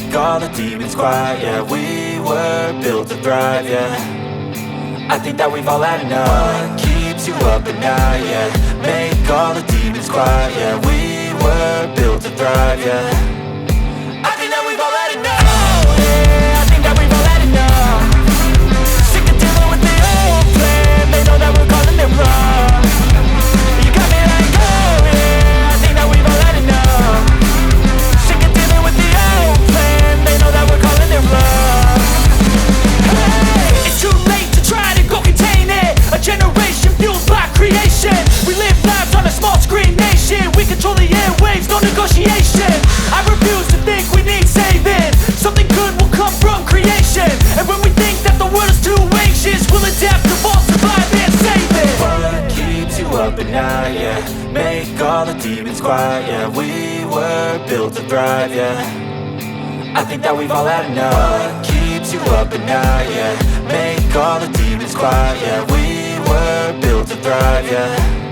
make all the demons quiet. Yeah, we were built to thrive, yeah. I think that we've all had enough. What keeps you up at night, yeah. Make all the demons quiet, yeah. We were built to thrive, yeah. I think that we've all had enough. Oh yeah, I think that we've all had enough. Sick of dealing with the old plan. They know that we're calling it wrong. You got me like, oh yeah, I think that we've all had enough. Sick of dealing with the old plan. They know that we're calling it wrong. Hey, it's too late to try to go contain it. A generation fueled by creation. We live lives on a small screen nation. We control the airwaves, no negotiation. I refuse to think we need saving. Something good will come from creation. And when we think that the world is too anxious, we'll adapt, evolve, survive and save it. What keeps you up at night, yeah. Make all the demons quiet, yeah. We were built to thrive, yeah. I think that we've all had enough. What keeps you up at night, yeah. Make all the demons quiet, yeah. We were built to thrive, yeah.